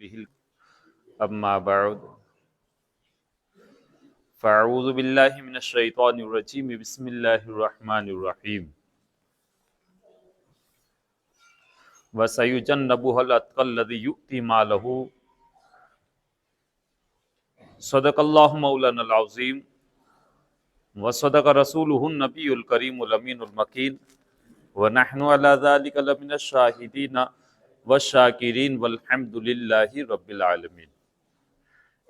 به اما بعد فاعوذ باللہ من الشیطان الرجیم بسم اللہ الرحمن الرحیم وَسَيُجَنَّبُهَا الْأَتْقَى الَّذِي يُؤْتِي مَالَهُ صدق اللہ مولانا العظیم وصدق رسولہ النبی الکریم الامین المکین ونحن علی ذلک لمن الشاہدین والشاکرین والحمد للہ رب العالمین۔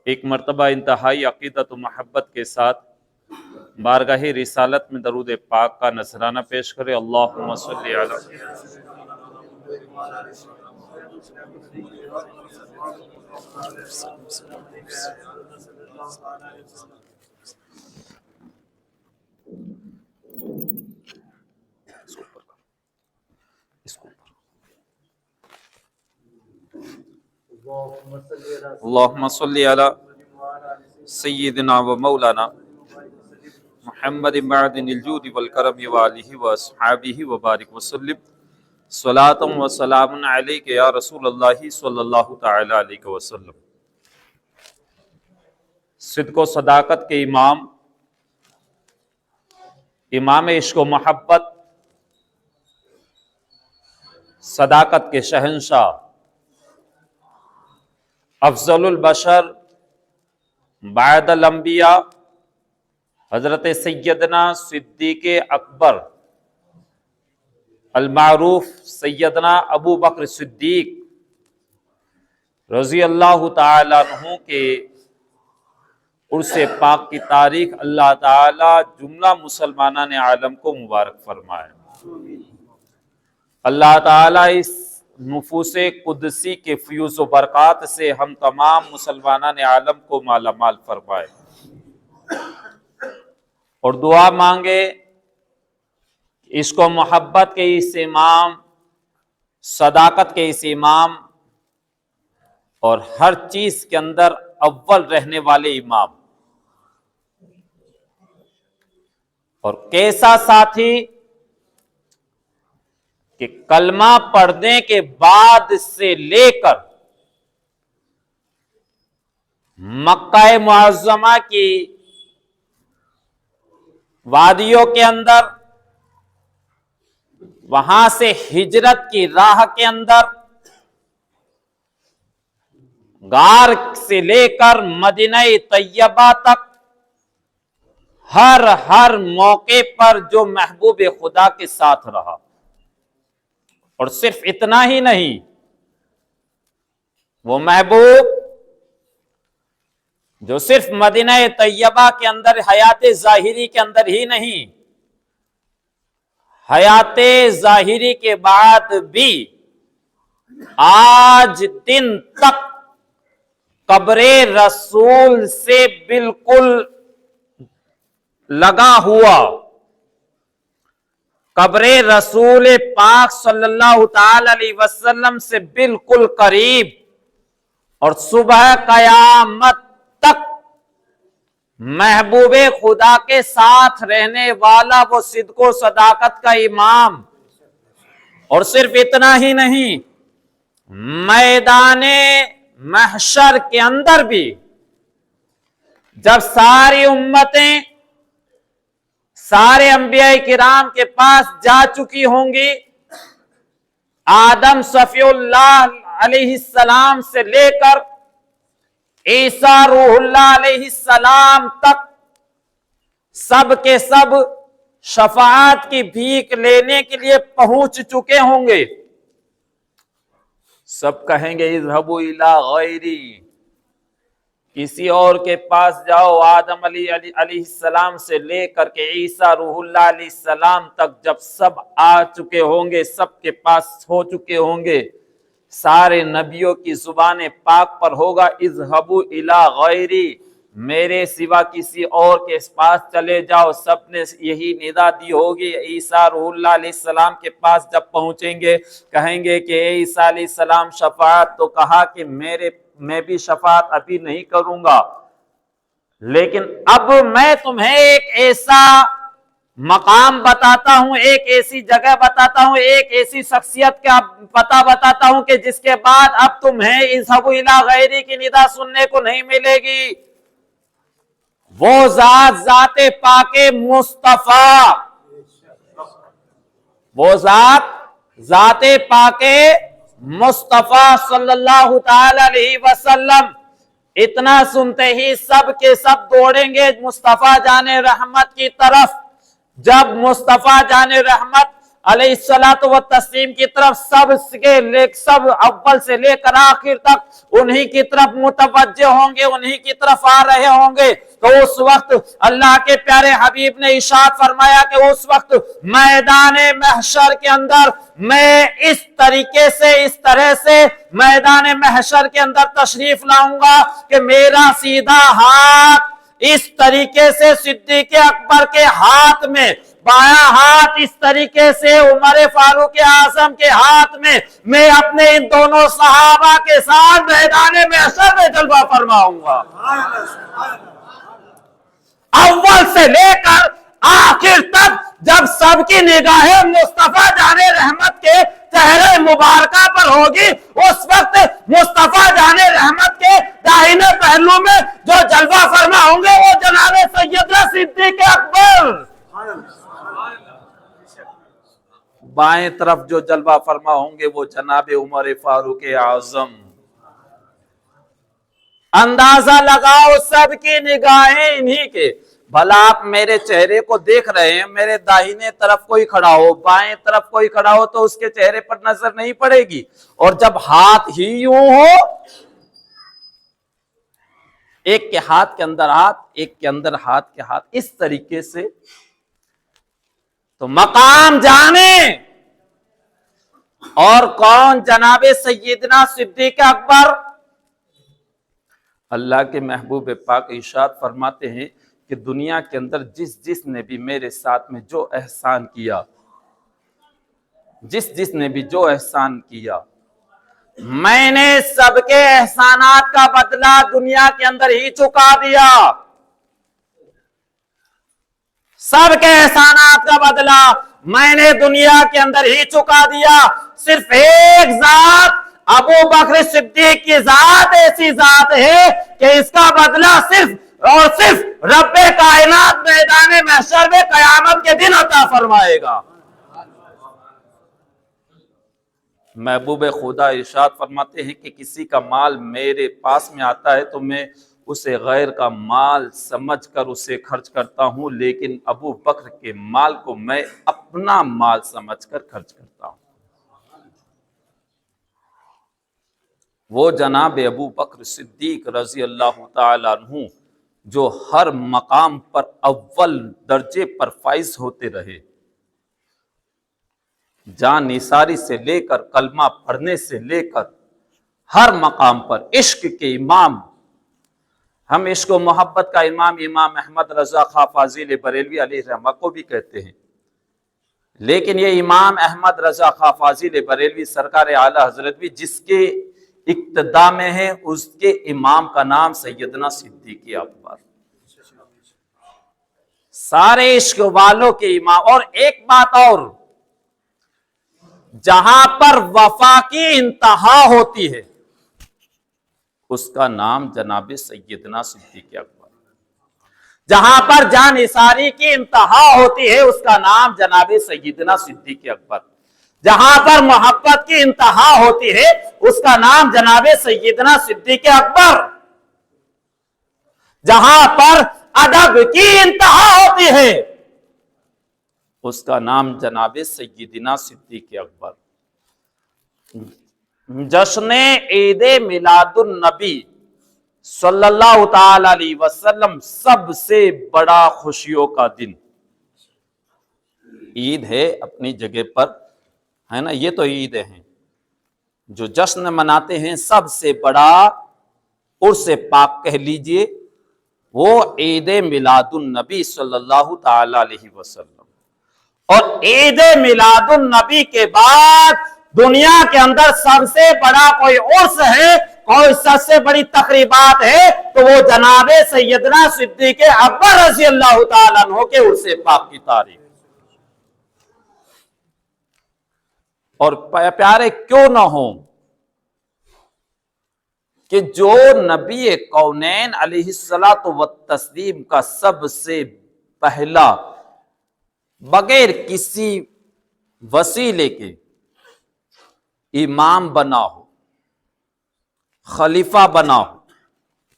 ایک مرتبہ انتہائی عقیدت و محبت کے ساتھ بارگاہ رسالت میں درود پاک کا نذرانہ پیش کرے۔ اللہم صلی علی اللہم صلی علی سیدنا و مولانا محمد معدن الجود والکرم والہ واصحابہ وبارک وسلم صلاۃ و سلام علیک یا رسول اللہ صلی اللہ تعالی علیہ وسلم۔ صدق و صداقت کے امام، امام عشق و محبت، صداقت کے شہنشاہ، افضل البشر بعد الانبیاء حضرت سیدنا صدیق اکبر المعروف سیدنا ابو بکر صدیق رضی اللہ تعالیٰ عنہ کے عرس پاک کی تاریخ اللہ تعالیٰ جملہ مسلمانان عالم کو مبارک فرمائے۔ اللہ تعالیٰ اس نفوس قدسی کے فیوز و برکات سے ہم تمام مسلمانان عالم کو مالا مال فرمائے، اور دعا مانگے عشق و محبت کے اس امام، صداقت کے اس امام، اور ہر چیز کے اندر اول رہنے والے امام، اور کیسا ساتھی کہ کلمہ پڑھنے کے بعد سے لے کر مکہ معظمہ کی وادیوں کے اندر، وہاں سے ہجرت کی راہ کے اندر، غار سے لے کر مدینہ طیبہ تک ہر موقع پر جو محبوب خدا کے ساتھ رہا، اور صرف اتنا ہی نہیں، وہ محبوب جو صرف مدینہ طیبہ کے اندر حیات ظاہری کے اندر ہی نہیں، حیات ظاہری کے بعد بھی آج دن تک قبر رسول سے بالکل لگا ہوا، قبر رسول پاک صلی اللہ تعالی علیہ وسلم سے بالکل قریب، اور صبح قیامت تک محبوب خدا کے ساتھ رہنے والا وہ صدق و صداقت کا امام۔ اور صرف اتنا ہی نہیں، میدان محشر کے اندر بھی جب ساری امتیں سارے انبیاء کرام کے پاس جا چکی ہوں گی، آدم صفی اللہ علیہ السلام سے لے کر عیسیٰ روح اللہ علیہ السلام تک سب کے سب شفاعت کی بھیک لینے کے لیے پہنچ چکے ہوں گے، سب کہیں گے اذهبوا الی غیری، کسی اور کے پاس جاؤ۔ آدم علیہ السلام سے لے کر کے عیسیٰ روح اللہ علیہ السلام تک جب سب آ چکے ہوں گے، سب کے پاس ہو چکے ہوں گے، سارے نبیوں کی زبان پاک پر ہوگا اذهبوا الی غیری، میرے سوا کسی اور کے پاس چلے جاؤ۔ سب نے یہی ندا دی ہوگی۔ عیسیٰ روح اللہ علیہ السلام کے پاس جب پہنچیں گے، کہیں گے کہ اے عیسیٰ علیہ السلام شفاعت تو کہا کہ میں بھی شفاعت ابھی نہیں کروں گا، لیکن اب میں تمہیں ایک ایسا مقام بتاتا ہوں، ایک ایسی جگہ بتاتا ہوں، ایک ایسی شخصیت کا پتہ بتاتا ہوں کہ جس کے بعد اب تمہیں اذهبوا الی غیری کی ندا سننے کو نہیں ملے گی۔ وہ ذات پاک مصطفیٰ، وہ ذات پاک مصطفیٰ صلی اللہ تعالی علیہ وسلم، اتنا سنتے ہی سب کے سب دوڑیں گے مصطفیٰ جان رحمت کی طرف۔ جب مصطفیٰ جان رحمت علیہ الصلوۃ والتسلیم کی طرف سب اول سے لے کر آخر تک انہی کی طرف متوجہ ہوں گے، انہی کی طرف آ رہے ہوں گے، تو اس وقت اللہ کے پیارے حبیب نے ارشاد فرمایا کہ اس وقت میدان محشر کے اندر میں اس طرح سے میدان محشر کے اندر تشریف لاؤں گا کہ میرا سیدھا ہاتھ اس طریقے سے صدیق اکبر کے ہاتھ میں، بایاں ہاتھ اس طریقے سے عمر فاروق اعظم کے ہاتھ میں اپنے ان دونوں صحابہ کے ساتھ میدان محشر میں جلوہ فرماؤں گا۔ اول سے لے کر آخر تک جب سب کی نگاہیں مصطفیٰ جان رحمت کے چہرے مبارکہ پر ہوگی، اس وقت مصطفیٰ جان رحمت کے داہنے پہلو میں جو جلوہ فرما ہوں گے وہ جناب سیدنا صدیق اکبر، بائیں طرف جو جلوہ فرما ہوں گے وہ جناب عمر فاروق اعظم۔ اندازہ لگاؤ سب کی نگاہیں انہی کے، بھلا آپ میرے چہرے کو دیکھ رہے ہیں، میرے داہنے طرف کوئی کھڑا ہو، بائیں طرف کوئی کھڑا ہو تو اس کے چہرے پر نظر نہیں پڑے گی، اور جب ہاتھ ہی یوں ہو، ایک کے ہاتھ کے اندر ہاتھ، ایک کے اندر ہاتھ کے ہاتھ، اس طریقے سے تو مقام جانے اور کون؟ جناب سیدنا صدیق اکبر۔ اللہ کے محبوب پاک ارشاد فرماتے ہیں کہ دنیا کے اندر جس نے بھی میرے ساتھ میں جو احسان کیا، جس نے بھی جو احسان کیا، میں نے سب کے احسانات کا بدلہ دنیا کے اندر ہی چکا دیا۔ سب کے احسانات کا بدلہ میں نے دنیا کے اندر ہی چکا دیا۔ صرف ایک ذات ابو بکر صدیق کی ذات ایسی ذات ہے کہ اس کا بدلہ صرف اور صرف رب کائنات میدان محشر میں قیامت کے دن عطا فرمائے گا۔ محبوب خدا ارشاد فرماتے ہیں کہ کسی کا مال میرے پاس میں آتا ہے تو میں اسے غیر کا مال سمجھ کر اسے خرچ کرتا ہوں، لیکن ابو بکر کے مال کو میں اپنا مال سمجھ کر خرچ کرتا ہوں۔ وہ جناب ابو بکر صدیق رضی اللہ تعالی عنہ جو ہر مقام پر اول درجے پر فائز ہوتے رہے، جان نثاری سے لے کر کلمہ پڑھنے سے لے کر ہر مقام پر عشق کے امام، ہم عشق و محبت کا امام احمد رضا خاں فاضل بریلوی علیہ رحمہ کو بھی کہتے ہیں، لیکن یہ امام احمد رضا خاں فاضل بریلوی سرکار اعلیٰ حضرت بھی جس کے اقتداء میں ہے، اس کے امام کا نام سیدنا صدیق اکبر، سارے عشق والوں کے امام۔ اور ایک بات اور، جہاں پر وفا کی انتہا ہوتی ہے اس کا نام جناب سیدنا صدیق اکبر، جہاں پر جان نثاری کی انتہا ہوتی ہے اس کا نام جناب سیدنا صدیق اکبر، جہاں پر محبت کی انتہا ہوتی ہے اس کا نام جناب سیدنا صدیق اکبر، جہاں پر ادب کی انتہا ہوتی ہے اس کا نام جناب سیدنا صدیق اکبر۔ جشن عید میلاد النبی صلی اللہ تعالی علیہ وسلم سب سے بڑا خوشیوں کا دن۔ عید ہے اپنی جگہ پر، ہے نا، یہ تو عید ہیں، جو جشن مناتے ہیں سب سے بڑا عرس پاک کہہ لیجئے وہ عید میلاد النبی صلی اللہ تعالی علیہ وسلم۔ اور عید میلاد النبی کے بعد دنیا کے اندر سب سے بڑا کوئی عرس ہے، کوئی سب سے بڑی تقریبات ہے تو وہ جناب سیدنا صدیق اکبر رضی اللہ تعالیٰ عنہ کے عرس پاک کی تاریخ۔ اور پیارے کیوں نہ ہوں کہ جو نبی کونین علیہ الصلوۃ والتسلیم کا سب سے پہلا بغیر کسی وسیلے کے امام بنا ہو، خلیفہ بنا ہو،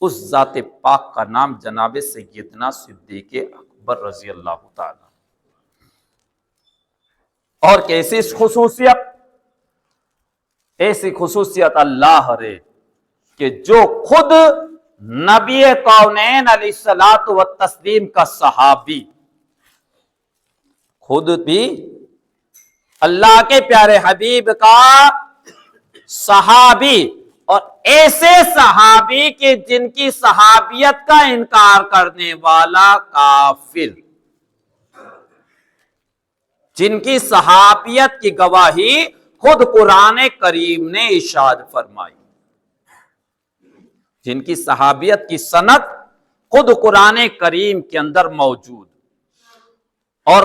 اس ذات پاک کا نام جناب سیدنا صدیق اکبر رضی اللہ تعالی۔ اور کیسی خصوصیت؟ ایسی خصوصیت اللہ رے کہ جو خود نبی کونین علیہ الصلوۃ والتسلیم کا صحابی، خود بھی اللہ کے پیارے حبیب کا صحابی، اور ایسے صحابی کہ جن کی صحابیت کا انکار کرنے والا کافر، جن کی صحابیت کی گواہی خود قرآن کریم نے ارشاد فرمائی، جن کی صحابیت کی سند خود قرآن کریم کے اندر موجود، اور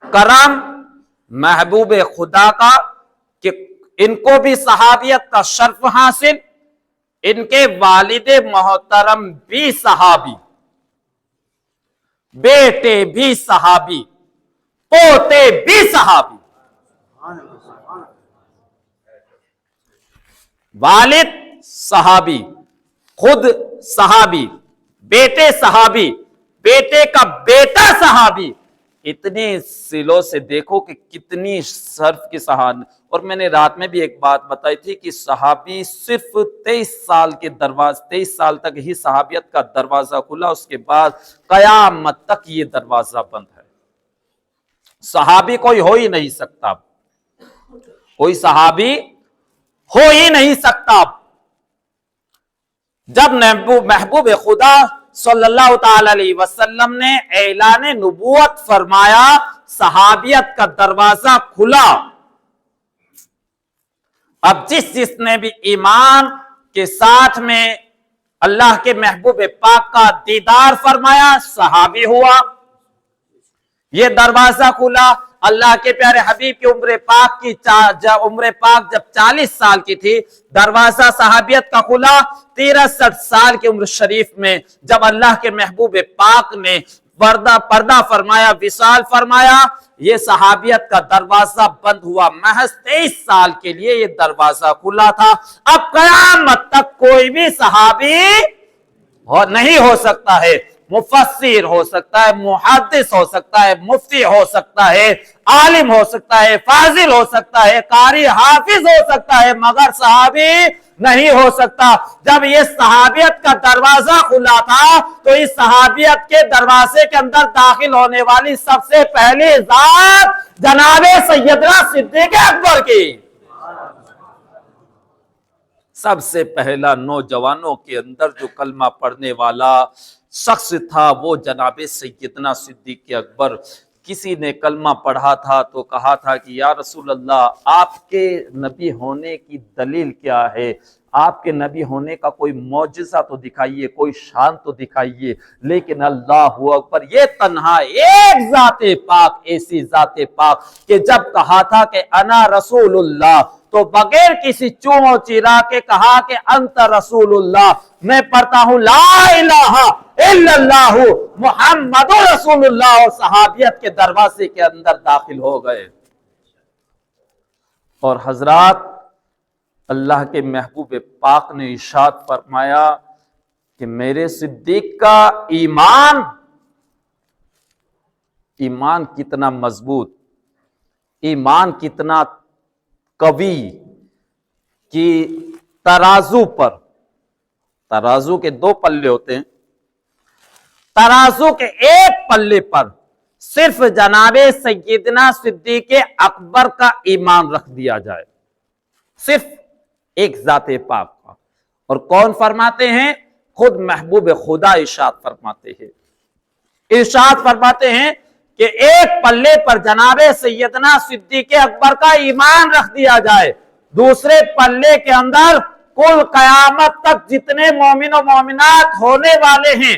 کرم محبوب خدا کا کہ ان کو بھی صحابیت کا شرف حاصل، ان کے والد محترم بھی صحابی، بیٹے بھی صحابی، پوتے بھی صحابی، والد صحابی، خود صحابی، بیٹے صحابی، بیٹے کا بیٹا صحابی۔ اتنے سلوں سے دیکھو کہ کتنی شرف کی صحابی۔ اور میں نے رات میں بھی ایک بات بتائی تھی کہ صحابی صرف 23 سال تک ہی صحابیت کا دروازہ کھلا، اس کے بعد قیامت تک یہ دروازہ بند ہے۔ صحابی کوئی ہو ہی نہیں سکتا، کوئی صحابی ہو ہی نہیں سکتا۔ جب محبوب خدا صلی اللہ تعالی علیہ وسلم نے اعلان نبوت فرمایا، صحابیت کا دروازہ کھلا۔ اب جس نے بھی ایمان کے ساتھ میں اللہ کے محبوب پاک کا دیدار فرمایا، صحابی ہوا، یہ دروازہ کھلا۔ اللہ کے پیارے حبیب کی عمر پاک جب 40 سال کی تھی، دروازہ صحابیت کا کھلا۔ 63 سال کی عمر شریف میں جب اللہ کے محبوب پاک نے پردہ فرمایا، وصال فرمایا، یہ صحابیت کا دروازہ بند ہوا۔ محض 23 سال کے لیے یہ دروازہ کھلا تھا۔ اب قیامت تک کوئی بھی صحابی نہیں ہو سکتا ہے، مفسر ہو سکتا ہے، محدث ہو سکتا ہے، مفتی ہو سکتا ہے، عالم ہو سکتا ہے، فاضل ہو سکتا ہے، قاری حافظ ہو سکتا ہے، مگر صحابی نہیں ہو سکتا۔ جب یہ صحابیت کا دروازہ کھلا تھا تو اس صحابیت کے دروازے کے اندر داخل ہونے والی سب سے پہلی ذات جناب سیدنا صدیق اکبر کی۔ سب سے پہلا نوجوانوں کے اندر جو کلمہ پڑھنے والا شخص تھا وہ جناب سیدنا صدیق اکبر۔ کسی نے کلمہ پڑھا تھا تو کہا تھا کہ یا رسول اللہ، آپ کے نبی ہونے کی دلیل کیا ہے؟ آپ کے نبی ہونے کا کوئی معجزہ تو دکھائیے، کوئی شان تو دکھائیے۔ لیکن اللہ اکبر، یہ تنہا ایک ذات پاک، ایسی ذات پاک کہ جب کہا تھا کہ انا رسول اللہ، تو بغیر کسی چونو چرا کے کہا کہ انت رسول اللہ، میں پڑھتا ہوں لا الہ الا اللہ محمد رسول اللہ، اور صحابیت کے دروازے کے اندر داخل ہو گئے۔ اور حضرات، اللہ کے محبوب پاک نے ارشاد فرمایا کہ میرے صدیق کا ایمان کتنا مضبوط، ایمان کتنا قوی کہ ترازو کے 2 پلے ہوتے ہیں، ترازو کے ایک پلے پر صرف جناب سیدنا صدیق اکبر کا ایمان رکھ دیا جائے، صرف ایک ذات پاک کا۔ اور کون فرماتے ہیں؟ خود محبوب خدا ارشاد فرماتے ہیں کہ ایک پلے پر جناب سیدنا صدیق اکبر کا ایمان رکھ دیا جائے، دوسرے پلے کے اندر کل قیامت تک جتنے مومن و مومنات ہونے والے ہیں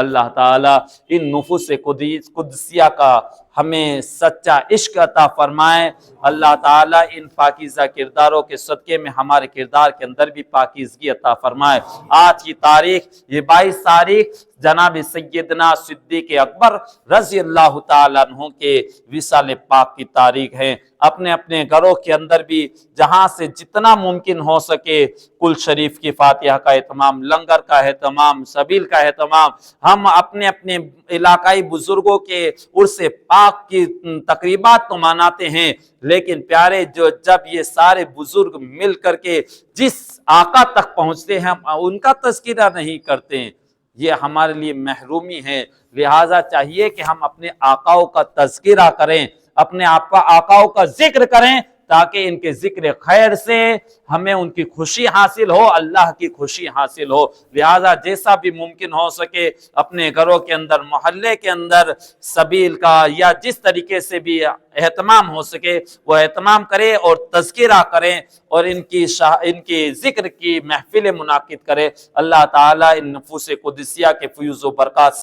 اللہ تعالیٰ ان نفوس قدسیہ کا ہمیں سچا عشق عطا فرمائے۔ اللہ تعالیٰ ان پاکیزہ کرداروں کے صدقے میں ہمارے کردار کے اندر بھی پاکیزگی عطا فرمائے۔ آج کی تاریخ یہ 22 تاریخ جناب سیدنا صدیق اکبر رضی اللہ تعالیٰ عنہ کے وصال پاک کی تاریخ ہے۔ اپنے اپنے گھروں کے اندر بھی جہاں سے جتنا ممکن ہو سکے کل شریف کی فاتحہ کا اہتمام، لنگر کا اہتمام، سبیل کا اہتمام، ہم اپنے اپنے علاقائی بزرگوں کے عرس پاک کی تقریبات تو مناتے ہیں، لیکن پیارے جب یہ سارے بزرگ مل کر کے جس آقا تک پہنچتے ہیں ہم ان کا تذکرہ نہیں کرتے ہیں، یہ ہمارے لیے محرومی ہے۔ لہٰذا چاہیے کہ ہم اپنے آقاؤں کا تذکرہ کریں، اپنے آقاؤں کا ذکر کریں، تاکہ ان کے ذکر خیر سے ہمیں ان کی خوشی حاصل ہو، اللہ کی خوشی حاصل ہو۔ لہٰذا جیسا بھی ممکن ہو سکے اپنے گھروں کے اندر، محلے کے اندر سبیل کا یا جس طریقے سے بھی اہتمام ہو سکے وہ اہتمام کرے اور تذکرہ کریں اور ان کی ذکر کی محفل منعقد کرے۔ اللہ تعالیٰ ان نفوس قدسیہ کے فیوز و برکات